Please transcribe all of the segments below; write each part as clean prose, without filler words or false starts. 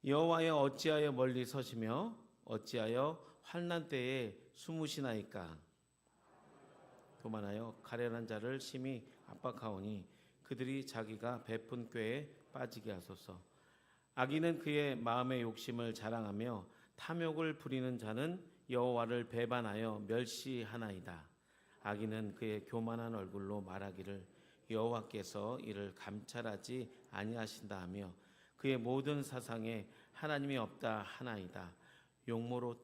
여호와여 어찌하여 멀리 서시며 어찌하여 환난 때에 숨으시나이까. 교만하여 가련한 자를 심히 압박하오니 그들이 자기가 베푼 꾀에 빠지게 하소서. 악인은 그의 마음의 욕심을 자랑하며 탐욕을 부리는 자는 여호와를 배반하여 멸시하나이다. 악인은 그의 교만한 얼굴로 말하기를 여호와께서 이를 감찰하지 아니하신다 하며 그의 모든 사상에 하나님이 없다 하나이다. 용모로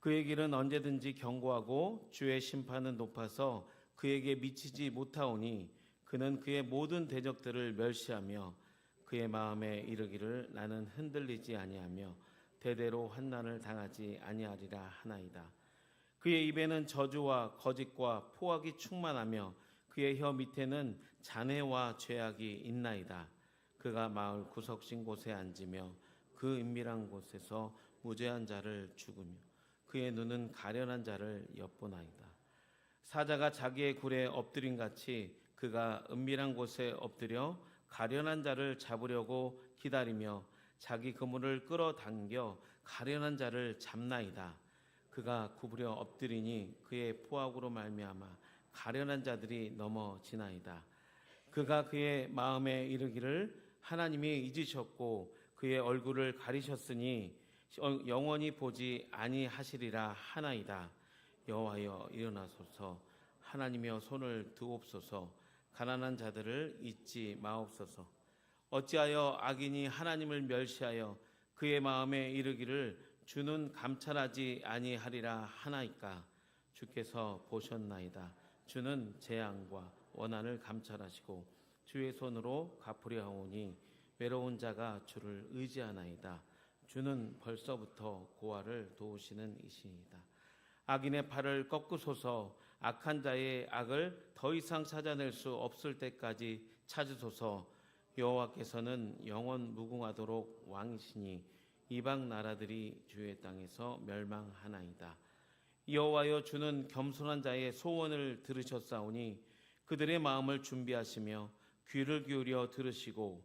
그의 길은 언제든지 견고하고 주의 심판은 높아서 그에게 미치지 못하오니 그는 그의 모든 대적들을 멸시하며 그의 마음에 이르기를 나는 흔들리지 아니하며 대대로 환난을 당하지 아니하리라 하나이다. 그의 입에는 저주와 거짓과 포악이 충만하며 그의 혀 밑에는 잔해와 죄악이 있나이다. 그가 마을 구석진 곳에 앉으며 그 은밀한 곳에서 무죄한 자를 죽으며 그의 눈은 가련한 자를 엿보나이다. 사자가 자기의 굴에 엎드린 같이 그가 은밀한 곳에 엎드려 가련한 자를 잡으려고 기다리며 자기 그물을 끌어당겨 가련한 자를 잡나이다. 그가 구부려 엎드리니 그의 포악으로 말미암아 가련한 자들이 넘어지나이다. 그가 그의 마음에 이르기를 하나님이 잊으셨고 그의 얼굴을 가리셨으니 영원히 보지 아니하시리라 하나이다. 여호와여 일어나소서. 하나님이여 손을 드옵소서. 가난한 자들을 잊지 마옵소서. 어찌하여 악인이 하나님을 멸시하여 그의 마음에 이르기를 주는 감찰하지 아니하리라 하나이까. 주께서 보셨나이다. 주는 재앙과 원한을 감찰하시고 주의 손으로 갚으려 하오니 외로운 자가 주를 의지하나이다. 주는 벌써부터 고아를 도우시는 이시이다. 악인의 팔을 꺾으소서. 악한 자의 악을 더 이상 찾아낼 수 없을 때까지 찾으소서. 여호와께서는 영원 무궁하도록 왕이시니 이방 나라들이 주의 땅에서 멸망하나이다. 여호와여 주는 겸손한 자의 소원을 들으셨사오니 그들의 마음을 준비하시며 귀를 기울여 들으시고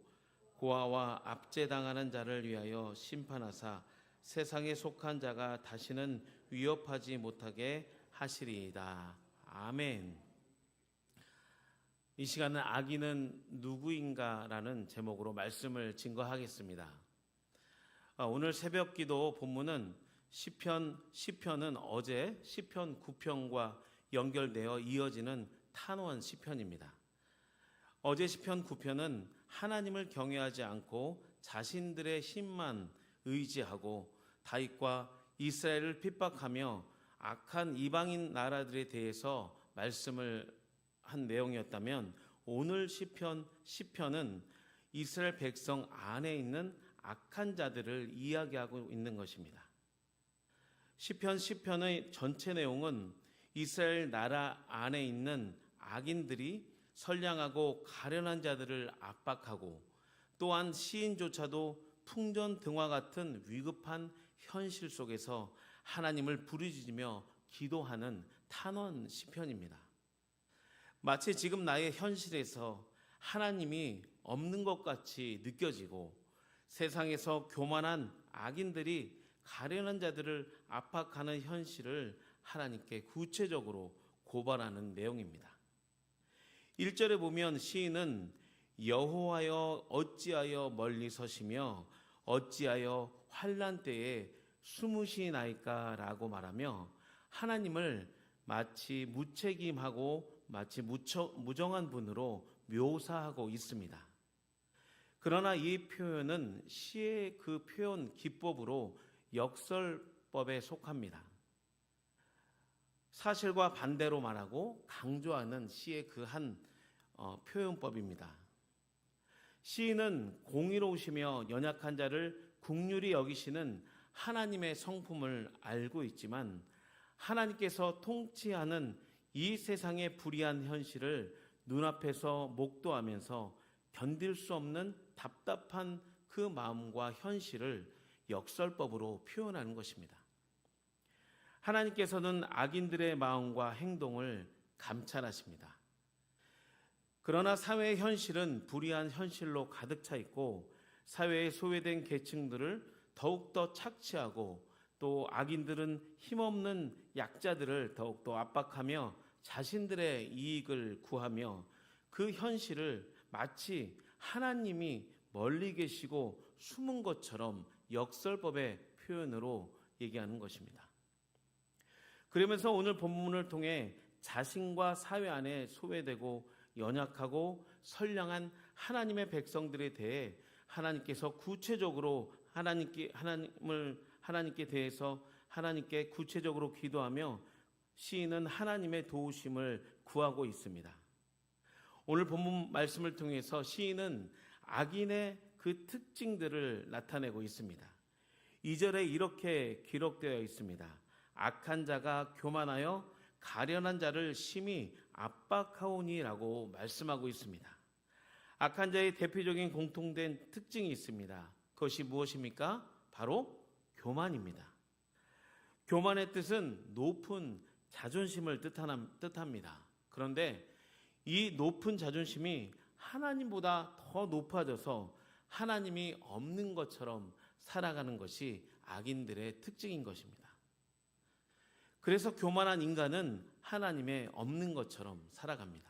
고아와 압제당하는 자를 위하여 심판하사 세상에 속한 자가 다시는 위협하지 못하게 하시리이다. 아멘. 이 시간은 악인은 누구인가라는 제목으로 말씀을 증거하겠습니다. 오늘 새벽 기도 본문은 시편은 어제 시편 9편과 연결되어 이어지는 탄원 시편입니다. 어제 시편 9편은 하나님을 경외하지 않고 자신들의 힘만 의지하고 다윗과 이스라엘을 핍박하며 악한 이방인 나라들에 대해서 말씀을 한 내용이었다면 오늘 시편은 이스라엘 백성 안에 있는 악한 자들을 이야기하고 있는 것입니다. 시편의 전체 내용은 이스라엘 나라 안에 있는 악인들이 선량하고 가련한 자들을 압박하고 또한 시인조차도 풍전등화 같은 위급한 현실 속에서 하나님을 부르짖으며 기도하는 탄원 시편입니다. 마치 지금 나의 현실에서 하나님이 없는 것 같이 느껴지고 세상에서 교만한 악인들이 가련한 자들을 압박하는 현실을 하나님께 구체적으로 고발하는 내용입니다. 1절에 보면 시인은 여호와여 어찌하여 멀리 서시며 어찌하여 환난 때에 숨으시나이까 라고 말하며 하나님을 마치 무책임하고 마치 무정한 분으로 묘사하고 있습니다. 그러나 이 표현은 시의 그 표현 기법으로 역설법에 속합니다. 사실과 반대로 말하고 강조하는 시의 그 한 표현법입니다. 시인은 공의로우시며 연약한 자를 긍휼히 여기시는 하나님의 성품을 알고 있지만 하나님께서 통치하는 이 세상의 불의한 현실을 눈앞에서 목도하면서 견딜 수 없는 답답한 그 마음과 현실을 역설법으로 표현하는 것입니다. 하나님께서는 악인들의 마음과 행동을 감찰하십니다. 그러나 사회의 현실은 불의한 현실로 가득 차 있고 사회에 소외된 계층들을 더욱더 착취하고 또 악인들은 힘없는 약자들을 더욱더 압박하며 자신들의 이익을 구하며 그 현실을 마치 하나님이 멀리 계시고 숨은 것처럼 역설법의 표현으로 얘기하는 것입니다. 그러면서 오늘 본문을 통해 자신과 사회 안에 소외되고 연약하고 선량한 하나님의 백성들에 대해 하나님께서 구체적으로 하나님께 대해서 하나님께 구체적으로 기도하며 시인은 하나님의 도우심을 구하고 있습니다. 오늘 본문 말씀을 통해서 시인은 악인의 그 특징들을 나타내고 있습니다. 2절에 이렇게 기록되어 있습니다. 악한 자가 교만하여 가련한 자를 심히 압박하오니라고 말씀하고 있습니다. 악한 자의 대표적인 공통된 특징이 있습니다. 그것이 무엇입니까? 바로 교만입니다. 교만의 뜻은 높은 자존심을 뜻합니다. 그런데 이 높은 자존심이 하나님보다 더 높아져서 하나님이 없는 것처럼 살아가는 것이 악인들의 특징인 것입니다. 그래서 교만한 인간은 하나님의 없는 것처럼 살아갑니다.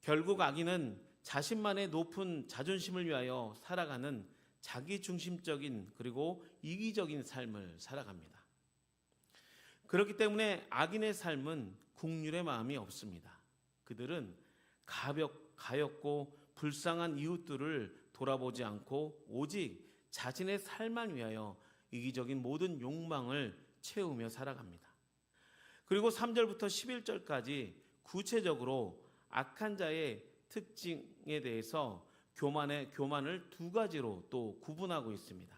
결국 악인은 자신만의 높은 자존심을 위하여 살아가는 자기중심적인 그리고 이기적인 삶을 살아갑니다. 그렇기 때문에 악인의 삶은 국률의 마음이 없습니다. 그들은 가엾고 불쌍한 이웃들을 돌아보지 않고 오직 자신의 삶만 위하여 이기적인 모든 욕망을 채우며 살아갑니다. 그리고 3절부터 11절까지 구체적으로 악한 자의 특징에 대해서 교만을 두 가지로 또 구분하고 있습니다.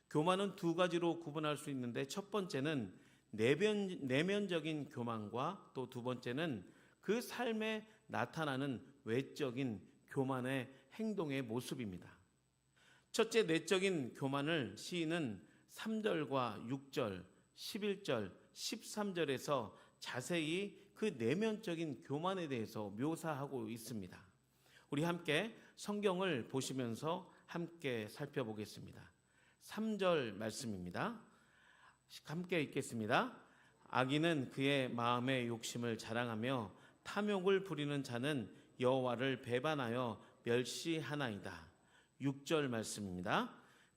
교만은 두 가지로 구분할 수 있는데 첫 번째는 내면적인 교만과 또 두 번째는 그 삶에 나타나는 외적인 교만의 행동의 모습입니다. 첫째 내적인 교만을 시인은 3절과 6절, 11절, 13절에서 자세히 그 내면적인 교만에 대해서 묘사하고 있습니다. 우리 함께 성경을 보시면서 함께 살펴보겠습니다. 3절 말씀입니다. 함께 읽겠습니다. 악인은 그의 마음의 욕심을 자랑하며 탐욕을 부리는 자는 여호와를 배반하여 멸시하나이다. 6절 말씀입니다.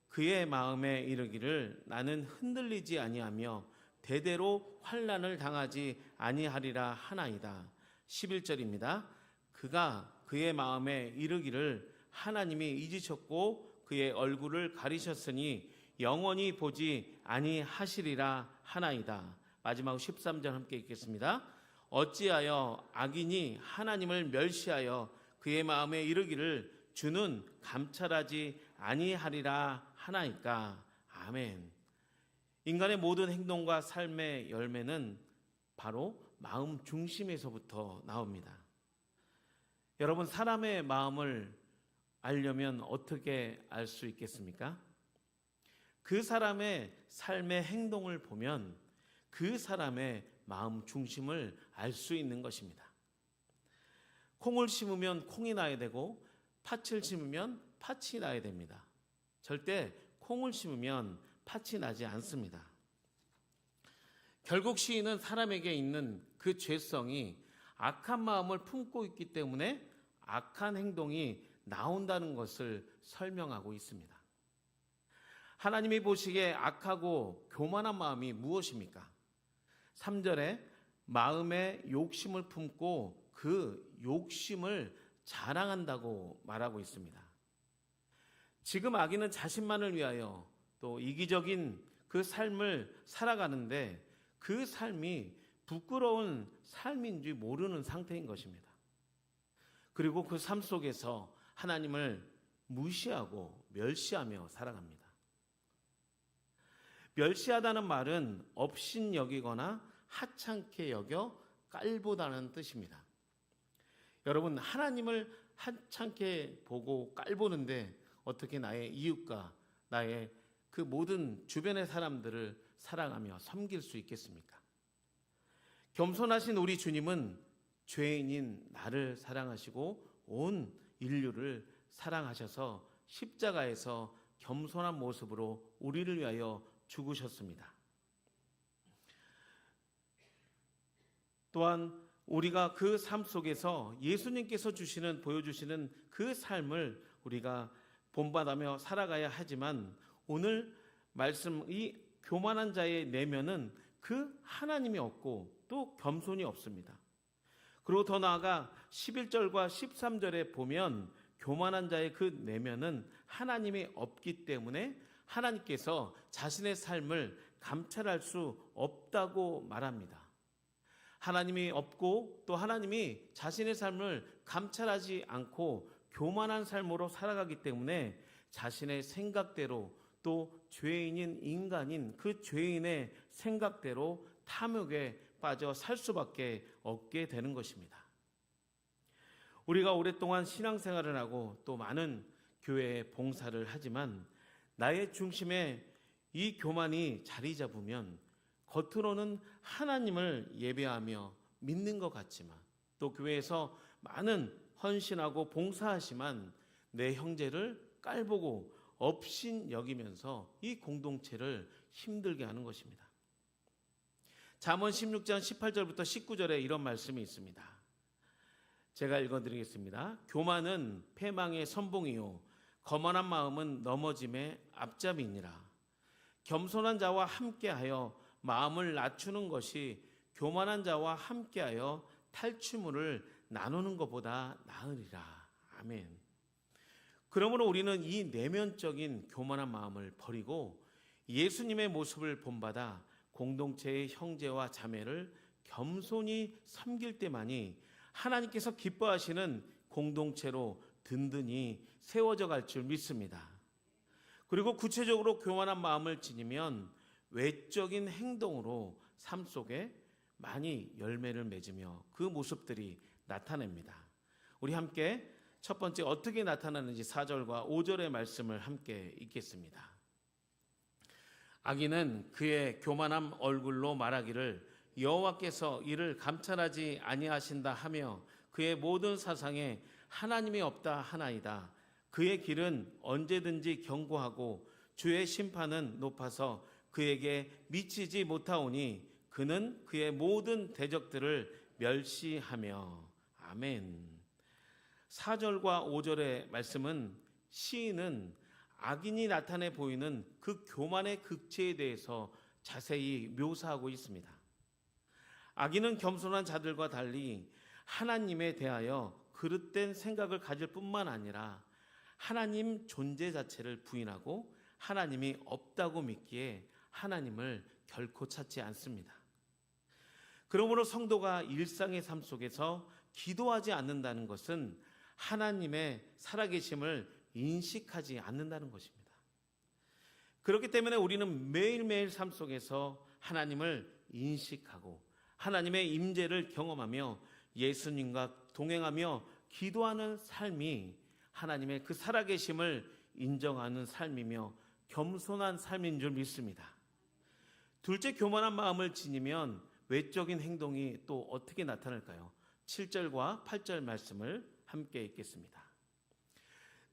그의 마음에 이르기를 나는 흔들리지 아니하며 대대로 환난을 당하지 아니하리라 하나이다. 11절입니다. 그가 그의 마음에 이르기를 하나님이 잊으셨고 그의 얼굴을 가리셨으니 영원히 보지 아니하시리라 하나이다. 마지막 13절 함께 읽겠습니다. 어찌하여 악인이 하나님을 멸시하여 그의 마음에 이르기를 주는 감찰하지 아니하리라 하나이까. 아멘. 인간의 모든 행동과 삶의 열매는 바로 마음 중심에서부터 나옵니다. 여러분, 사람의 마음을 알려면 어떻게 알 수 있겠습니까? 그 사람의 삶의 행동을 보면 그 사람의 마음 중심을 알 수 있는 것입니다. 콩을 심으면 콩이 나야 되고 팥을 심으면 팥이 나야 됩니다. 절대 콩을 심으면 팥이 나지 않습니다. 결국 시인은 사람에게 있는 그 죄성이 악한 마음을 품고 있기 때문에 악한 행동이 나온다는 것을 설명하고 있습니다. 하나님이 보시기에 악하고 교만한 마음이 무엇입니까? 3절에 마음에 욕심을 품고 그 욕심을 자랑한다고 말하고 있습니다. 지금 악인은 자신만을 위하여 또 이기적인 그 삶을 살아가는데 그 삶이 부끄러운 삶인지 모르는 상태인 것입니다. 그리고 그 삶 속에서 하나님을 무시하고 멸시하며 살아갑니다. 멸시하다는 말은 업신여기거나 하찮게 여겨 깔보다는 뜻입니다. 여러분, 하나님을 하찮게 보고 깔보는데 어떻게 나의 이웃과 나의 그 모든 주변의 사람들을 사랑하며 섬길 수 있겠습니까? 겸손하신 우리 주님은 죄인인 나를 사랑하시고 온 인류를 사랑하셔서 십자가에서 겸손한 모습으로 우리를 위하여 죽으셨습니다. 또한 우리가 그 삶 속에서 예수님께서 보여주시는 그 삶을 우리가 본받으며 살아가야 하지만, 오늘 말씀 이 교만한 자의 내면은 그 하나님이 없고 또 겸손이 없습니다. 그리고 더 나아가 11절과 13절에 보면 교만한 자의 그 내면은 하나님이 없기 때문에 하나님께서 자신의 삶을 감찰할 수 없다고 말합니다. 하나님이 없고 또 하나님이 자신의 삶을 감찰하지 않고 교만한 삶으로 살아가기 때문에 자신의 생각대로, 또 죄인인 인간인 그 죄인의 생각대로 탐욕에 빠져 살 수밖에 없게 되는 것입니다. 우리가 오랫동안 신앙생활을 하고 또 많은 교회에 봉사를 하지만 나의 중심에 이 교만이 자리 잡으면 겉으로는 하나님을 예배하며 믿는 것 같지만, 또 교회에서 많은 헌신하고 봉사하지만 내 형제를 깔보고 업신 여기면서 이 공동체를 힘들게 하는 것입니다. 잠언 16장 18절부터 19절에 이런 말씀이 있습니다. 제가 읽어드리겠습니다. 교만은 패망의 선봉이요 거만한 마음은 넘어짐의 앞잡이니라. 겸손한 자와 함께하여 마음을 낮추는 것이 교만한 자와 함께하여 탈취물을 나누는 것보다 나으리라. 아멘. 그러므로 우리는 이 내면적인 교만한 마음을 버리고 예수님의 모습을 본받아 공동체의 형제와 자매를 겸손히 섬길 때만이 하나님께서 기뻐하시는 공동체로 든든히 세워져 갈 줄 믿습니다. 그리고 구체적으로 교만한 마음을 지니면 외적인 행동으로 삶 속에 많이 열매를 맺으며 그 모습들이 나타납니다. 우리 함께 첫 번째 어떻게 나타나는지 4절과 5절의 말씀을 함께 읽겠습니다. 악인은 그의 교만한 얼굴로 말하기를 여호와께서 이를 감찰하지 아니하신다 하며 그의 모든 사상에 하나님이 없다 하나이다. 그의 길은 언제든지 견고하고 주의 심판은 높아서 그에게 미치지 못하오니 그는 그의 모든 대적들을 멸시하며. 아멘. 4절과 5절의 말씀은 시인은 악인이 나타내 보이는 그 교만의 극치에 대해서 자세히 묘사하고 있습니다. 악인은 겸손한 자들과 달리 하나님에 대하여 그릇된 생각을 가질 뿐만 아니라 하나님 존재 자체를 부인하고 하나님이 없다고 믿기에 하나님을 결코 찾지 않습니다. 그러므로 성도가 일상의 삶 속에서 기도하지 않는다는 것은 하나님의 살아계심을 인식하지 않는다는 것입니다. 그렇기 때문에 우리는 매일매일 삶 속에서 하나님을 인식하고 하나님의 임재를 경험하며 예수님과 동행하며 기도하는 삶이 하나님의 그 살아계심을 인정하는 삶이며 겸손한 삶인 줄 믿습니다. 둘째, 교만한 마음을 지니면 외적인 행동이 또 어떻게 나타날까요? 7절과 8절 말씀을 함께 읽겠습니다.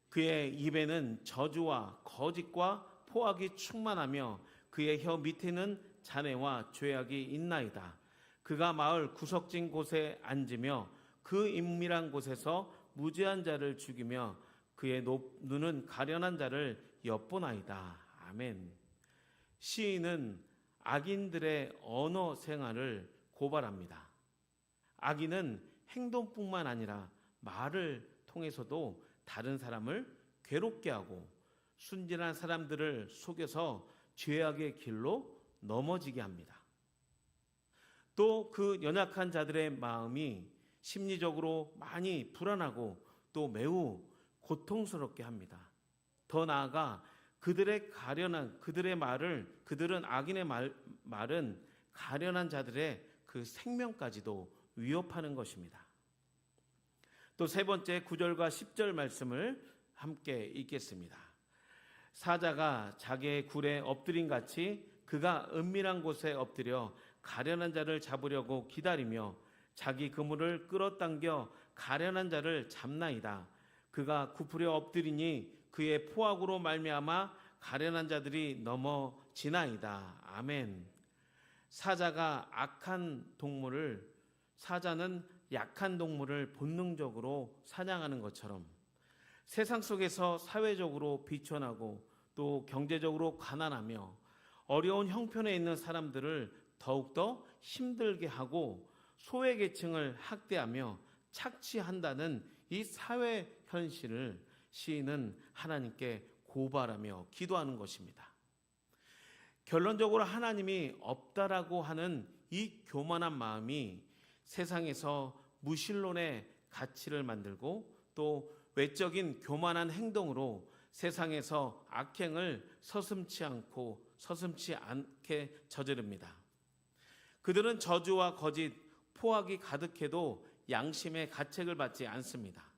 그의 입에는 저주와 거짓과 포악이 충만하며 그의 혀 밑에는 잔해와 죄악이 있나이다. 그가 마을 구석진 곳에 앉으며 그 은밀한 곳에서 무죄한 자를 죽이며 그의 눈은 가련한 자를 엿보나이다. 아멘. 시인은 악인들의 언어 생활을 고발합니다. 악인은 행동뿐만 아니라 말을 통해서도 다른 사람을 괴롭게 하고 순진한 사람들을 속여서 죄악의 길로 넘어지게 합니다. 또 그 연약한 자들의 마음이 심리적으로 많이 불안하고 또 매우 고통스럽게 합니다. 더 나아가 그들은 악인의 말은 가련한 자들의 그 생명까지도 위협하는 것입니다. 또 세 번째 9절과 10절 말씀을 함께 읽겠습니다. 사자가 자기의 굴에 엎드린 같이 그가 은밀한 곳에 엎드려 가련한 자를 잡으려고 기다리며 자기 그물을 끌어당겨 가련한 자를 잡나이다. 그가 굽으려 엎드리니 그의 포악으로 말미암아 가련한 자들이 넘어지나이다. 아멘. 사자는 약한 동물을 본능적으로 사냥하는 것처럼 세상 속에서 사회적으로 비천하고 또 경제적으로 가난하며 어려운 형편에 있는 사람들을 더욱더 힘들게 하고 소외계층을 학대하며 착취한다는 이 사회 현실을 시인은 하나님께 고발하며 기도하는 것입니다. 결론적으로 하나님이 없다라고 하는 이 교만한 마음이 세상에서 무신론의 가치를 만들고 또 외적인 교만한 행동으로 세상에서 악행을 서슴지 않게 저지릅니다. 그들은 저주와 거짓, 포악이 가득해도 양심의 가책을 받지 않습니다.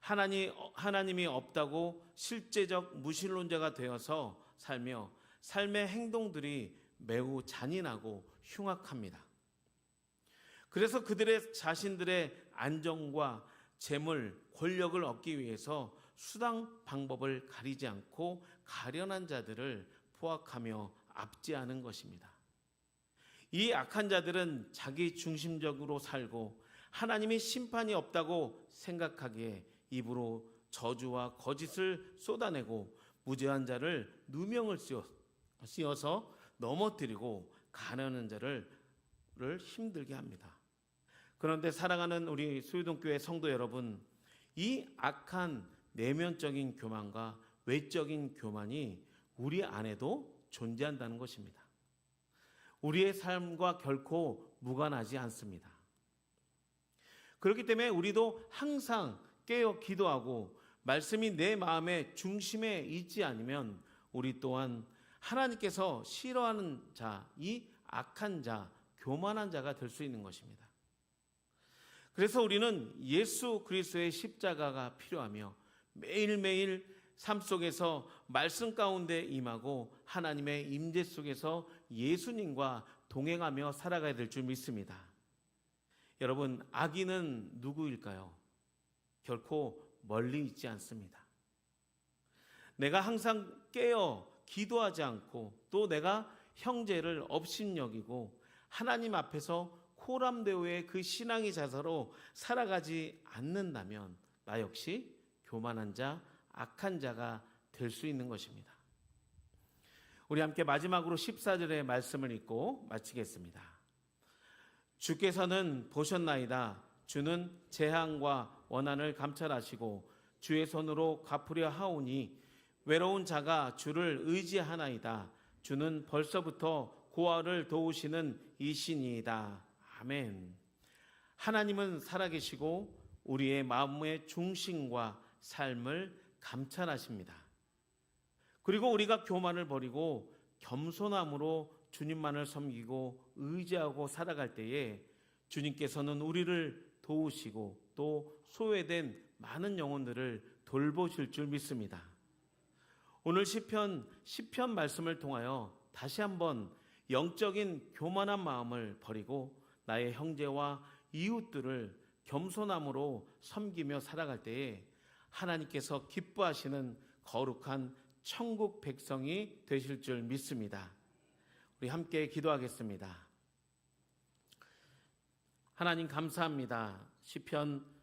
하나님이 없다고 실제적 무신론자가 되어서 살며 삶의 행동들이 매우 잔인하고 흉악합니다. 그래서 그들의 자신들의 안정과 재물, 권력을 얻기 위해서 수단 방법을 가리지 않고 가련한 자들을 포악하며 압제하는 것입니다. 이 악한 자들은 자기 중심적으로 살고 하나님이 심판이 없다고 생각하기에 입으로 저주와 거짓을 쏟아내고 무죄한 자를 누명을 씌워서 넘어뜨리고 가련한 자를 힘들게 합니다. 그런데 사랑하는 우리 수유동교회 성도 여러분, 이 악한 내면적인 교만과 외적인 교만이 우리 안에도 존재한다는 것입니다. 우리의 삶과 결코 무관하지 않습니다. 그렇기 때문에 우리도 항상 깨어 기도하고 말씀이 내 마음의 중심에 있지 않으면 우리 또한 하나님께서 싫어하는 자, 이 악한 자, 교만한 자가 될 수 있는 것입니다. 그래서 우리는 예수 그리스도의 십자가가 필요하며 매일매일 삶 속에서 말씀 가운데 임하고 하나님의 임재 속에서 예수님과 동행하며 살아가야 될 줄 믿습니다. 여러분, 악인은 누구일까요? 결코 멀리 있지 않습니다. 내가 항상 깨어 기도하지 않고 또 내가 형제를 업신여기고 하나님 앞에서 코람데오의 그 신앙의 자세로 살아가지 않는다면 나 역시 교만한 자, 악한 자가 될 수 있는 것입니다. 우리 함께 마지막으로 14절의 말씀을 읽고 마치겠습니다. 주께서는 보셨나이다. 주는 재앙과 원한을 감찰하시고 주의 손으로 갚으려 하오니 외로운 자가 주를 의지하나이다. 주는 벌써부터 고아를 도우시는 이신이이다. 아멘. 하나님은 살아계시고 우리의 마음의 중심과 삶을 감찰하십니다. 그리고 우리가 교만을 버리고 겸손함으로 주님만을 섬기고 의지하고 살아갈 때에 주님께서는 우리를 도우시고 또 소외된 많은 영혼들을 돌보실 줄 믿습니다. 오늘 시편 말씀을 통하여 다시 한번 영적인 교만한 마음을 버리고 나의 형제와 이웃들을 겸손함으로 섬기며 살아갈 때에 하나님께서 기뻐하시는 거룩한 천국 백성이 되실 줄 믿습니다. 우리 함께 기도하겠습니다. 하나님 감사합니다.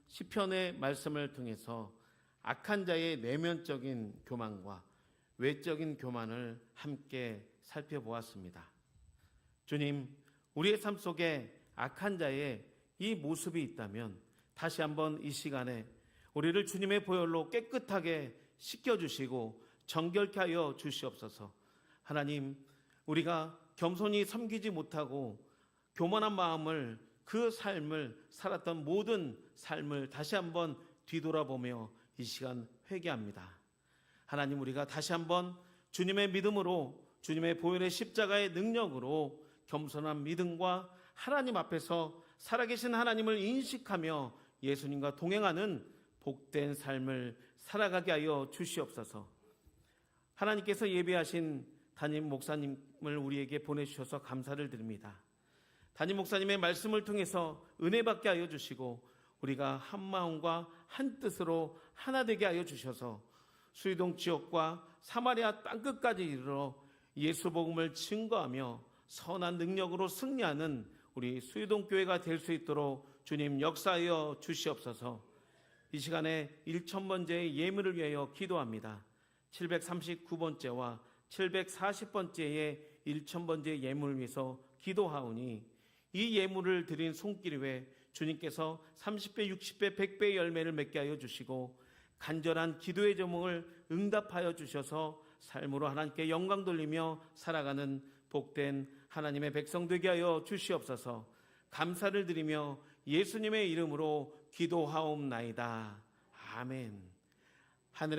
시편의 말씀을 통해서 악한 자의 내면적인 교만과 외적인 교만을 함께 살펴보았습니다. 주님, 우리의 삶 속에 악한 자의 이 모습이 있다면 다시 한번 이 시간에 우리를 주님의 보혈로 깨끗하게 씻겨주시고 정결케 하여 주시옵소서. 하나님, 우리가 겸손히 섬기지 못하고 교만한 마음을 그 삶을 살았던 모든 삶을 다시 한번 뒤돌아보며 이 시간 회개합니다. 하나님, 우리가 다시 한번 주님의 믿음으로 주님의 보혈의 십자가의 능력으로 겸손한 믿음과 하나님 앞에서 살아계신 하나님을 인식하며 예수님과 동행하는 복된 삶을 살아가게 하여 주시옵소서. 하나님께서 예비하신 담임 목사님을 우리에게 보내주셔서 감사를 드립니다. 담임 목사님의 말씀을 통해서 은혜 받게 하여 주시고 우리가 한 마음과 한 뜻으로 하나 되게 하여 주셔서 수이동 지역과 사마리아 땅끝까지 이르러 예수 복음을 증거하며 선한 능력으로 승리하는 우리 수이동 교회가 될 수 있도록 주님 역사하여 주시옵소서. 이 시간에 1000번째의 예물을 위하여 기도합니다. 739번째와 740번째의 1000번째 예물을 위해서 기도하오니 이 예물을 드린 손길 위에 주님께서 30배, 60배, 100배의 열매를 맺게 하여 주시고 간절한 기도의 제목을 응답하여 주셔서 삶으로 하나님께 영광 돌리며 살아가는 복된 하나님의 백성 되게 하여 주시옵소서. 감사를 드리며 예수님의 이름으로 기도하옵나이다. 아멘. 하늘의